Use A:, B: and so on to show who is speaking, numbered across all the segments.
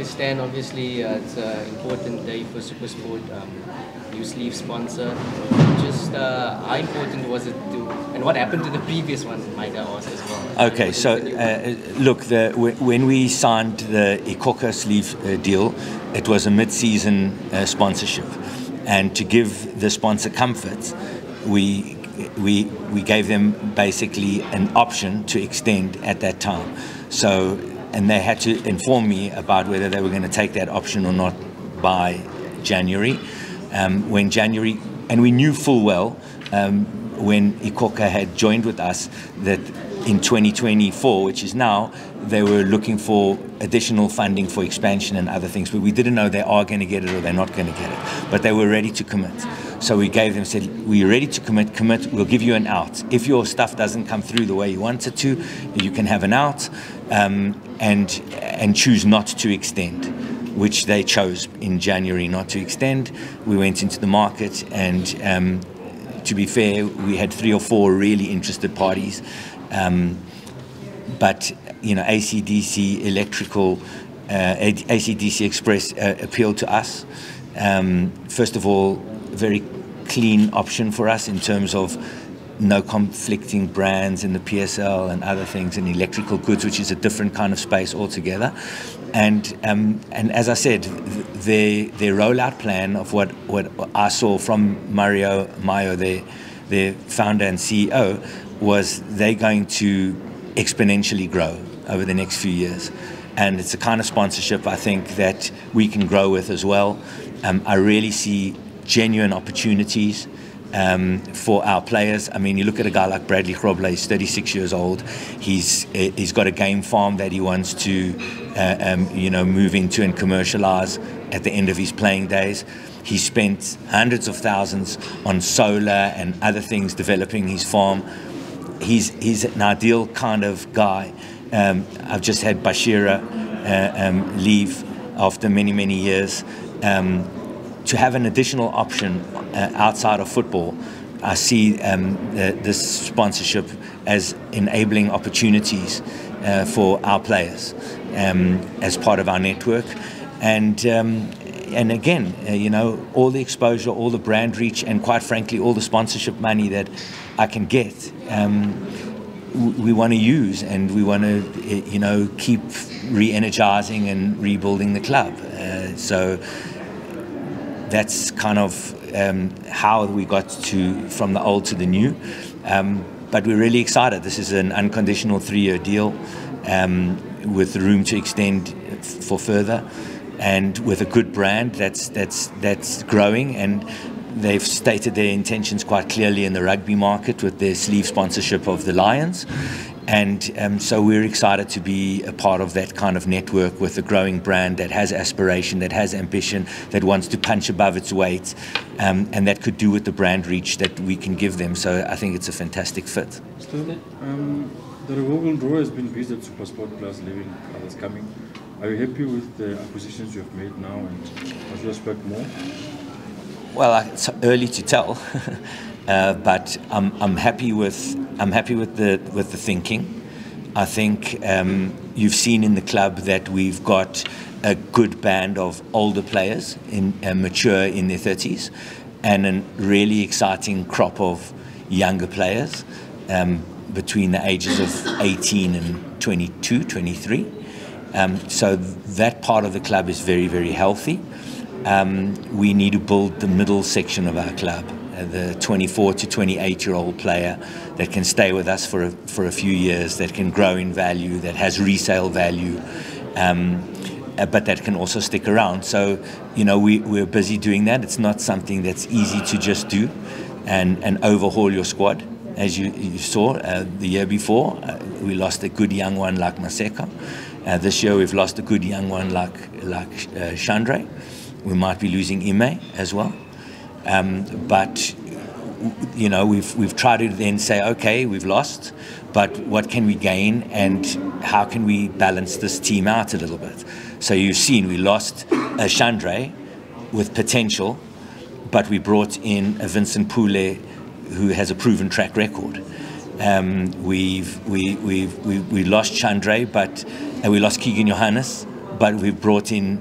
A: Stan. Obviously, it's an important day for SuperSport. New sleeve sponsor. Just how important was it to, and what happened to the previous one, might I ask as well?
B: Okay, so look, when we signed the Ikoka sleeve deal, it was a mid-season sponsorship, and to give the sponsor comfort, we gave them basically an option to extend at that time. So, and they had to inform me about whether they were going to take that option or not by January. When January, and we knew full well when Ikoka had joined with us that in 2024, which is now, they were looking for additional funding for expansion and other things, but we didn't know they are going to get it or they're not going to get it, but they were ready to commit. So we gave them, said, we're ready to commit, we'll give you an out. If your stuff doesn't come through the way you want it to, you can have an out, and choose not to extend, which they chose in January not to extend. We went into the market, and to be fair, we had 3 or 4 really interested parties. But you know, ACDCExpress appealed to us. First of all, very clean option for us in terms of no conflicting brands in the PSL and other things in electrical goods, which is a different kind of space altogether. And as I said, their rollout plan of what I saw from Mario, their founder and CEO, was they're going to exponentially grow over the next few years. And it's a kind of sponsorship I think that we can grow with as well. I really see genuine opportunities for our players. I mean, you look at a guy like Bradley Grobler, he's 36 years old. He's got a game farm that he wants to you know, move into and commercialize at the end of his playing days. He spent hundreds of thousands on solar and other things developing his farm. He's an ideal kind of guy. I've just had Bashira leave after many years. To have an additional option outside of football, I see this sponsorship as enabling opportunities for our players as part of our network. And again, you know, all the exposure, all the brand reach, and quite frankly, all the sponsorship money that I can get, we want to use, and we want to, you know, keep re-energizing and rebuilding the club. So that's kind of how we got from the old to the new. But we're really excited. This is an unconditional 3-year deal with room to extend for further, and with a good brand that's growing, and they've stated their intentions quite clearly in the rugby market with their sleeve sponsorship of the Lions. And so we're excited to be a part of that kind of network with a growing brand that has aspiration, that has ambition, that wants to punch above its weight, and that could do with the brand reach that we can give them. So I think it's a fantastic fit.
C: Stanley, the revolving draw has been busy at SuperSport, plus leaving, others coming. Are you happy with the acquisitions you have made now, and would you expect more?
B: Well, it's early to tell, but I'm happy with the thinking. I think you've seen in the club that we've got a good band of older players mature in their 30s, and a really exciting crop of younger players between the ages of 18 and 22, 23. So that part of the club is very healthy. We need to build the middle section of our club, the 24 to 28-year-old player that can stay with us for a few years, that can grow in value, that has resale value, but that can also stick around. So, you know, we're busy doing that. It's not something that's easy to just do and overhaul your squad. As you saw the year before, we lost a good young one like Maseko. This year we've lost a good young one like Chandre. We might be losing Ime as well. But you know, we've tried to then say, okay, we've lost, but what can we gain, and how can we balance this team out a little bit? So you've seen we lost a Chandre with potential, but we brought in a Vincent Pule who has a proven track record. We lost Chandre, but we lost Keegan Johannes, but we've brought in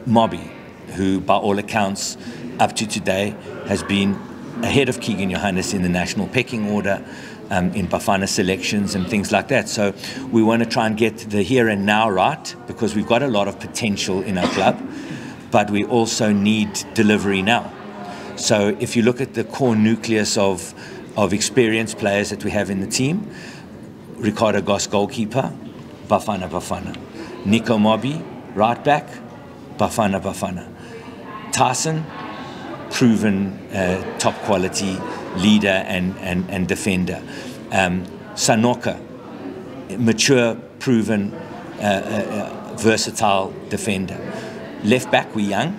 B: Mobby, who by all accounts up to today has been ahead of Keegan Johannes in the national pecking order, in Bafana selections and things like that. So we want to try and get the here and now right, because we've got a lot of potential in our club, but we also need delivery now. So if you look at the core nucleus of experienced players that we have in the team, Ricardo Goss, goalkeeper, Bafana. Nico Mobby, right back, Bafana. Tyson, proven top quality leader and defender. Sanoka, mature, proven, versatile defender. Left back, we're young.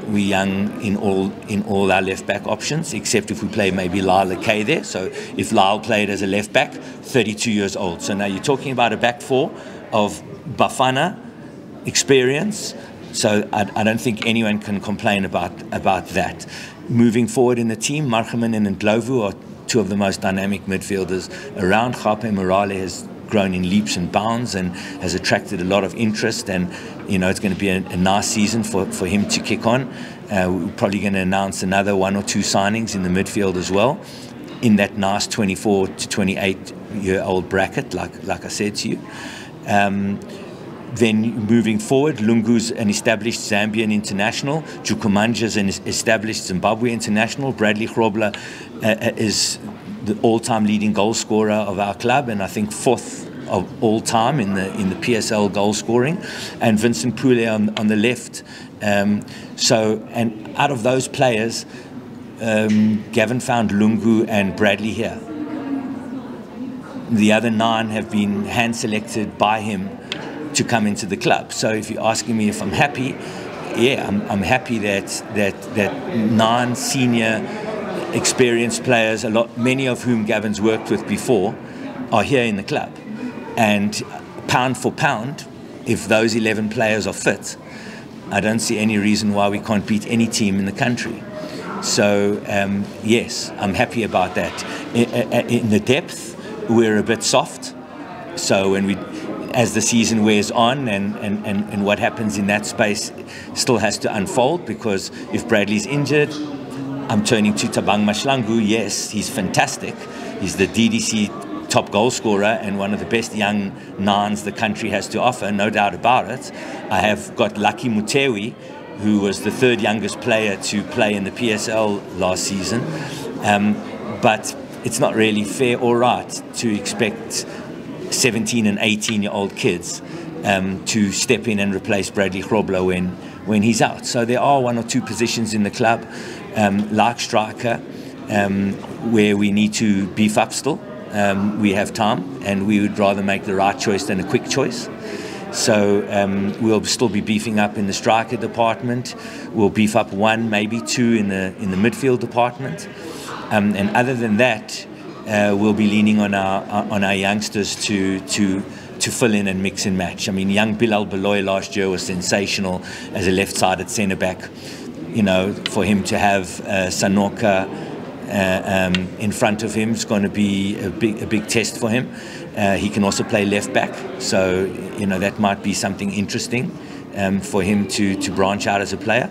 B: We're young in all our left back options, except if we play maybe Lyle Kay there. So if Lyle played as a left back, 32 years old. So now you're talking about a back four of Bafana experience. So I don't think anyone can complain about that. Moving forward in the team, Margaman and Ndlovu are two of the most dynamic midfielders around. Gape Morale has grown in leaps and bounds and has attracted a lot of interest, and it's going to be a nice season for him to kick on. We're probably going to announce another 1 or 2 signings in the midfield as well, in that nice 24 to 28-year-old bracket, like I said to you. Then moving forward, Lungu's an established Zambian international. Jukumanja's an established Zimbabwe international. Bradley Grobler is the all-time leading goal scorer of our club, and I think 4th of all time in the PSL goal scoring. And Vincent Pule on the left. And out of those players, Gavin found Lungu and Bradley here. The other 9 have been hand-selected by him to come into the club. So if you're asking me if I'm happy, yeah, I'm happy that 9 senior experienced players, many of whom Gavin's worked with before, are here in the club. And pound for pound, if those 11 players are fit, I don't see any reason why we can't beat any team in the country. So yes, I'm happy about that. In the depth, we're a bit soft. So as the season wears on and what happens in that space still has to unfold, because if Bradley's injured, I'm turning to Tabang Mashlangu. Yes, he's fantastic. He's the DDC top goal scorer and one of the best young 9s the country has to offer, no doubt about it. I have got Lucky Mutewi, who was the 3rd youngest player to play in the PSL last season. But it's not really fair or right to expect 17 and 18-year-old kids to step in and replace Bradley Grobler when he's out. So there are 1 or 2 positions in the club, like striker, where we need to beef up still. We have time, and we would rather make the right choice than a quick choice. So we'll still be beefing up in the striker department. We'll beef up 1, maybe 2 in the midfield department. And other than that, we'll be leaning on our youngsters to fill in and mix and match. I mean, young Bilal Beloy last year was sensational as a left-sided centre-back. For him to have Sanoka in front of him is going to be a big test for him. He can also play left-back, so that might be something interesting for him to branch out as a player.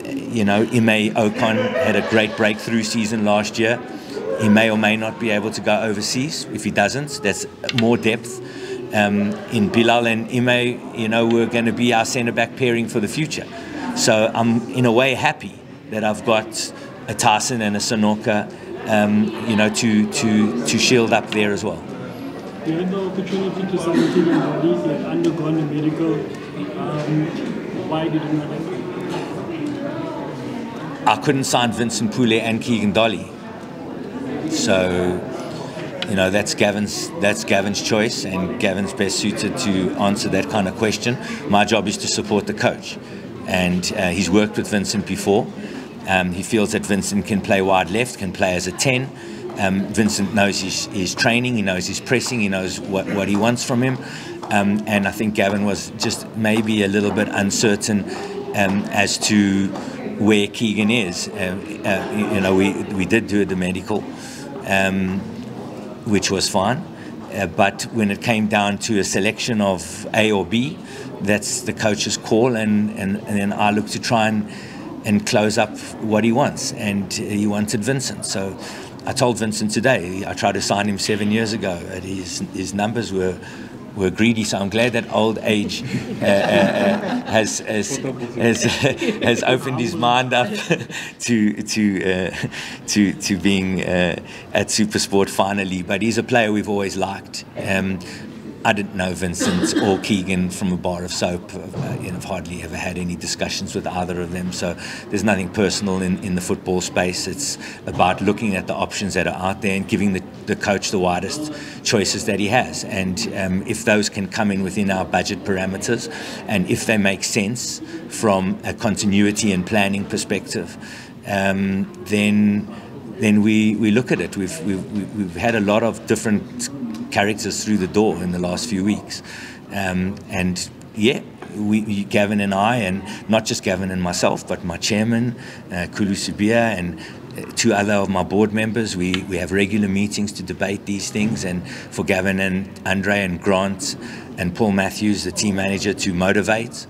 B: Ime Ocon had a great breakthrough season last year. He may or may not be able to go overseas. If he doesn't, that's more depth. In Bilal and Ime, we're going to be our centre-back pairing for the future. So I'm, in a way, happy that I've got a Tyson and a Sanoka, to shield up there as well.
D: You had the opportunity to sign Keegan Dolly. He had undergone a medical. Why did you not?
B: I couldn't sign Vincent Pule and Keegan Dolly. So, that's Gavin's choice, and Gavin's best suited to answer that kind of question. My job is to support the coach, and he's worked with Vincent before. He feels that Vincent can play wide left, can play as a 10. Vincent knows his training, he knows his pressing, he knows what he wants from him. And I think Gavin was just maybe a little bit uncertain as to where Keegan is. We did do the medical, which was fine. But when it came down to a selection of A or B, that's the coach's call, and then I look to try and close up what he wants. And he wanted Vincent. So I told Vincent today, I tried to sign him 7 years ago, and his numbers were greedy. So I'm glad that old age has opened his mind up to being at SuperSport finally. But he's a player we've always liked. I didn't know Vincent or Keegan from a bar of soap. I've hardly ever had any discussions with either of them. So there's nothing personal in the football space. It's about looking at the options that are out there and giving the coach the widest choices that he has. And if those can come in within our budget parameters, and if they make sense from a continuity and planning perspective, then we look at it. We've had a lot of different characters through the door in the last few weeks, and yeah, Gavin and I, and not just Gavin and myself, but my chairman, Kulu Subia, and two other of my board members, we have regular meetings to debate these things, and for Gavin and Andre and Grant and Paul Matthews, the team manager, to motivate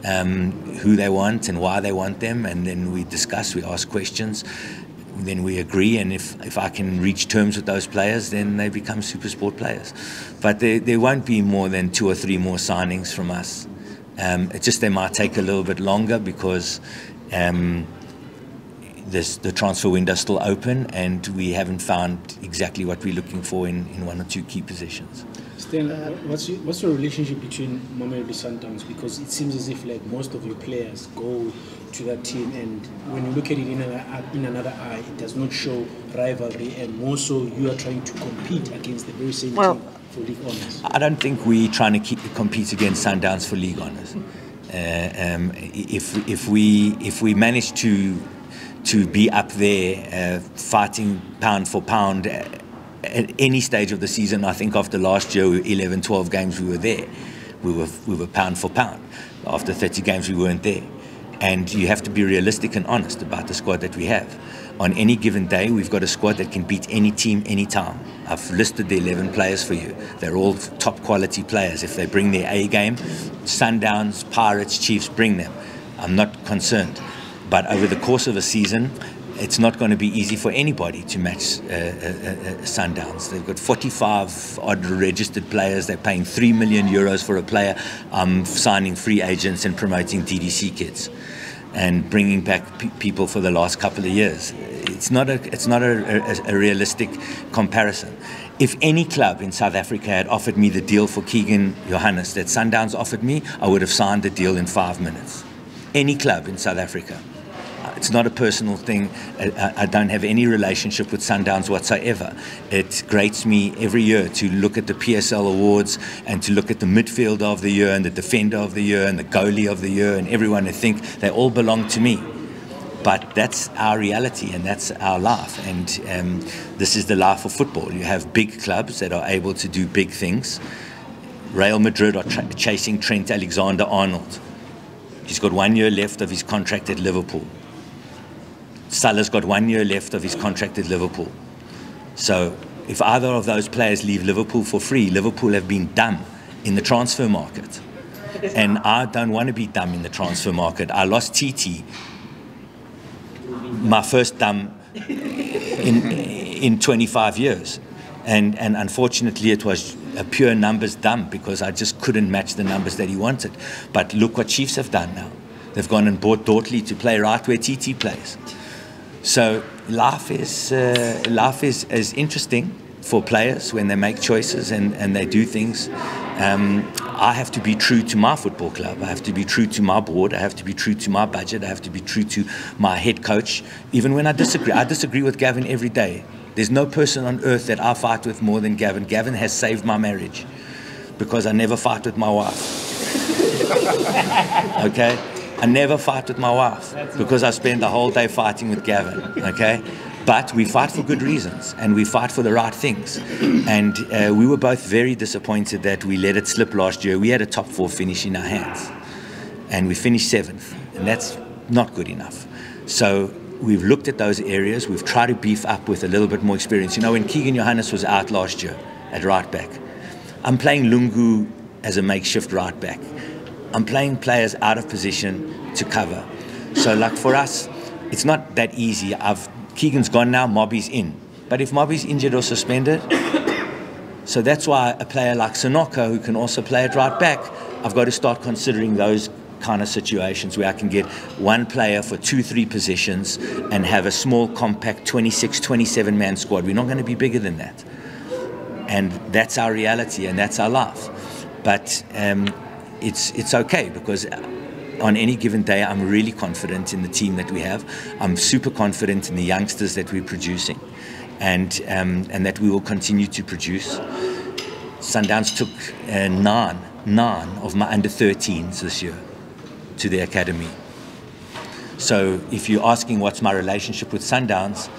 B: who they want and why they want them, and then we discuss, we ask questions, then we agree, and if I can reach terms with those players, then they become SuperSport players. But there won't be more than 2 or 3 more signings from us. It's just they might take a little bit longer because the transfer window is still open, and we haven't found exactly what we're looking for in 1 or 2 key positions.
E: Stanley, what's your relationship between Mamelodi Sundowns? Because it seems as if like most of your players go to that team, and when you look at it in another eye, it does not show rivalry, and more so you are trying to compete against the very same team for league honours.
B: I don't think we're trying to compete against Sundowns for league honours. If we manage to be up there fighting pound for pound at any stage of the season, I think after last year, 11, 12 games we were there. We were pound for pound. After 30 games we weren't there. And you have to be realistic and honest about the squad that we have. On any given day, we've got a squad that can beat any team, anytime. I've listed the 11 players for you. They're all top quality players. If they bring their A game, Sundowns, Pirates, Chiefs, bring them. I'm not concerned. But over the course of a season, it's not going to be easy for anybody to match Sundowns. They've got 45 odd registered players. They're paying €3 million for a player. Signing free agents and promoting DDC kids, and bringing back people for the last couple of years. It's not a realistic comparison. If any club in South Africa had offered me the deal for Keegan Johannes that Sundowns offered me, I would have signed the deal in 5 minutes. Any club in South Africa. It's not a personal thing. I don't have any relationship with Sundowns whatsoever. It grates me every year to look at the PSL awards and to look at the midfielder of the year and the defender of the year and the goalie of the year and everyone, and think they all belong to me. But that's our reality and that's our life, and this is the life of football. You have big clubs that are able to do big things. Real Madrid are chasing Trent Alexander-Arnold. He's got 1 year left of his contract at Liverpool. Salah's got 1 year left of his contract at Liverpool. So if either of those players leave Liverpool for free, Liverpool have been dumb in the transfer market. And I don't want to be dumb in the transfer market. I lost TT, my first dumb in 25 years. And unfortunately it was a pure numbers dumb because I just couldn't match the numbers that he wanted. But look what Chiefs have done now. They've gone and bought Dortley to play right where TT plays. So life is interesting for players when they make choices and they do things. I have to be true to my football club. I have to be true to my board. I have to be true to my budget. I have to be true to my head coach, even when I disagree. I disagree with Gavin every day. There's no person on earth that I fight with more than Gavin. Gavin has saved my marriage because I never fight with my wife. Okay? I never fight with my wife because I spend the whole day fighting with Gavin, okay? But we fight for good reasons and we fight for the right things. And we were both very disappointed that we let it slip last year. We had a top 4 finish in our hands and we finished 7th, and that's not good enough. So we've looked at those areas. We've tried to beef up with a little bit more experience. You know, when Keegan Johannes was out last year at right back, I'm playing Lungu as a makeshift right back. I'm playing players out of position to cover. So like for us, it's not that easy. Keegan's gone now, Mobby's in. But if Mobby's injured or suspended, so that's why a player like Sonoko, who can also play at right back, I've got to start considering those kind of situations where I can get one player for 2-3 positions and have a small, compact 26, 27-man squad. We're not going to be bigger than that. And that's our reality and that's our life. But it's okay, because on any given day, I'm really confident in the team that we have. I'm super confident in the youngsters that we're producing, and that we will continue to produce. Sundowns took 9 of my under-13s this year to the academy. So if you're asking what's my relationship with Sundowns,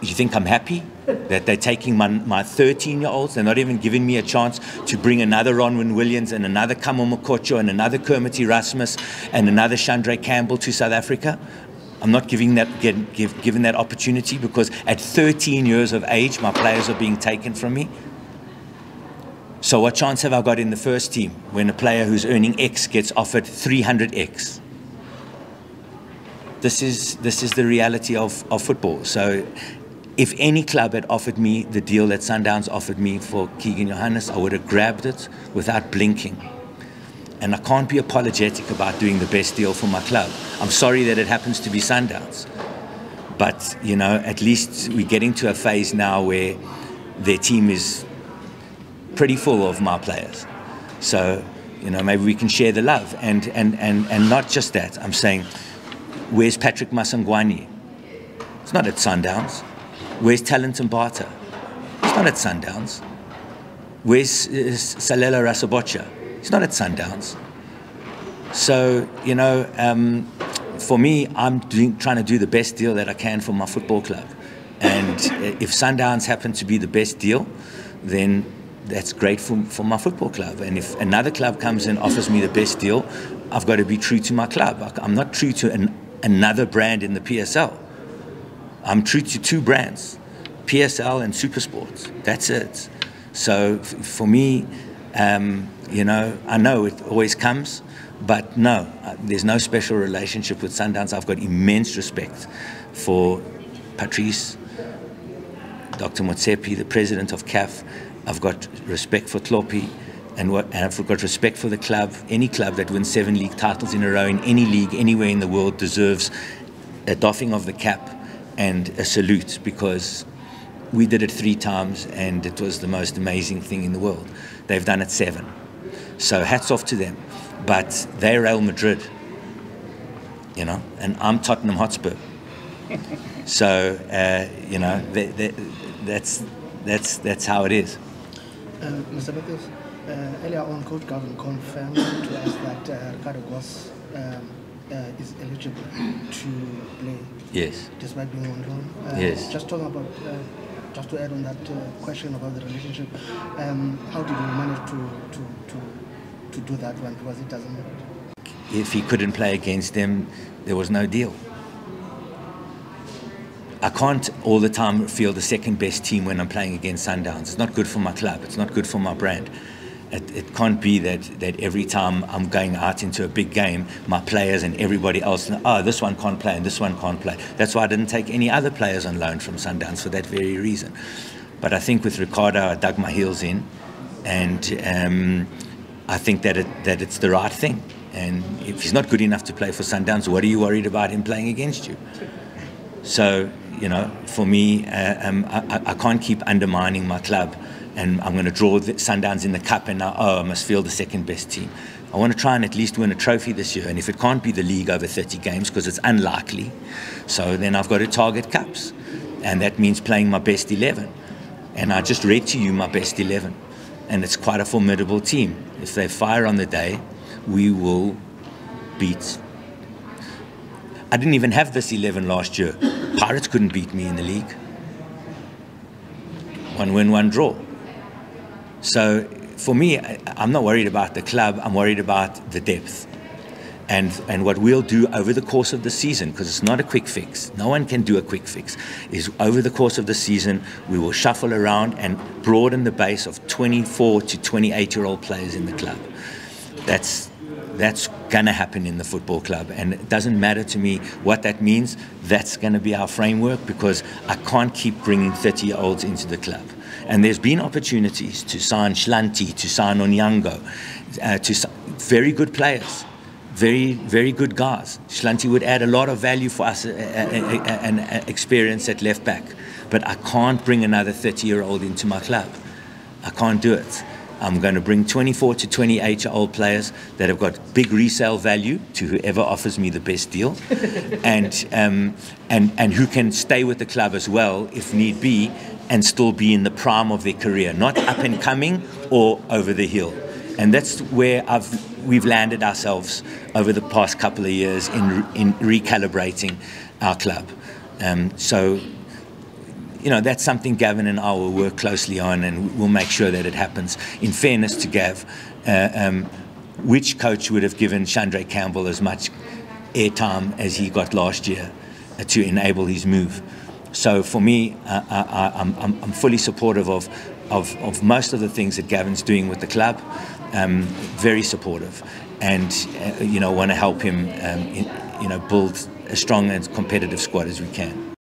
B: you think I'm happy that they're taking my 13-year-olds? They're not even giving me a chance to bring another Ronwin Williams and another Kamo Mokocho and another Kermit Erasmus and another Chandra Campbell to South Africa. I'm not given that opportunity, because at 13 years of age, my players are being taken from me. So what chance have I got in the first team when a player who's earning X gets offered 300X? This is the reality of football. So if any club had offered me the deal that Sundowns offered me for Keegan Johannes, I would have grabbed it without blinking. And I can't be apologetic about doing the best deal for my club. I'm sorry that it happens to be Sundowns. But, you know, at least we're getting to a phase now where their team is pretty full of my players. So, you know, maybe we can share the love. And not just that. I'm saying, where's Patrick Masangwani? It's not at Sundowns. Where's Talent Mbata? It's not at Sundowns. Where's Salela Rasabocha? It's not at Sundowns. So, you know, for me, I'm trying to do the best deal that I can for my football club. And if Sundowns happen to be the best deal, then that's great for my football club. And if another club comes and offers me the best deal, I've got to be true to my club. I'm not true to another brand in the PSL. I'm true to 2 brands, PSL and SuperSport. That's it. So for me, you know, I know it always comes, but no, there's no special relationship with Sundowns. I've got immense respect for Patrice, Dr. Motsepe, the president of CAF. I've got respect for Tlopi, and I've got respect for the club. Any club that wins 7 league titles in a row in any league anywhere in the world deserves a doffing of the cap and a salute, because we did it 3 times and it was the most amazing thing in the world. They've done it 7. So hats off to them. But they're Real Madrid, you know, and I'm Tottenham Hotspur. So, you know, that's how it is.
F: Mr. Bethus, earlier on, Coach Gavin confirmed to us that Ricardo Goss is eligible to play.
B: Yes.
F: Despite being on loan.
B: Yes.
F: Just talking about, just to add on that question about the relationship, how did you manage to do that one, because it doesn't work?
B: If he couldn't play against them, there was no deal. I can't all the time feel the second best team when I'm playing against Sundowns. It's not good for my club. It's not good for my brand. It can't be that every time I'm going out into a big game, my players and everybody else, oh, this one can't play and this one can't play. That's why I didn't take any other players on loan from Sundowns, for that very reason. But I think with Ricardo, I dug my heels in, and I think that it's the right thing. And if he's not good enough to play for Sundowns, what are you worried about him playing against you? So, you know, for me, I can't keep undermining my club, and I'm going to draw the Sundowns in the cup, and now, oh, I must field the second best team. I want to try and at least win a trophy this year, and if it can't be the league over 30 games, because it's unlikely, so then I've got to target cups, and that means playing my best 11. And I just read to you my best 11, and it's quite a formidable team. If they fire on the day, we will beat. I didn't even have this 11 last year. Pirates couldn't beat me in the league. 1 win, 1 draw. So for me, I'm not worried about the club. I'm worried about the depth. And what we'll do over the course of the season, because it's not a quick fix, no one can do a quick fix, is over the course of the season, we will shuffle around and broaden the base of 24 to 28-year-old players in the club. That's going to happen in the football club, and it doesn't matter to me what that means. That's going to be our framework, because I can't keep bringing 30-year-olds into the club. And there's been opportunities to sign Stanley, to sign Onyango, very good players. Very, very good guys. Stanley would add a lot of value for us and experience at left back. But I can't bring another 30-year-old into my club. I can't do it. I'm going to bring 24 to 28-year-old players that have got big resale value to whoever offers me the best deal, and who can stay with the club as well if need be, and still be in the prime of their career, not up and coming or over the hill. And that's where we've landed ourselves over the past couple of years in recalibrating our club. So, you know, that's something Gavin and I will work closely on, and we'll make sure that it happens. In fairness to Gav, which coach would have given Chandra Campbell as much airtime as he got last year to enable his move? So for me, I'm fully supportive of most of the things that Gavin's doing with the club. Very supportive, and you know, want to help him build a strong and competitive squad as we can.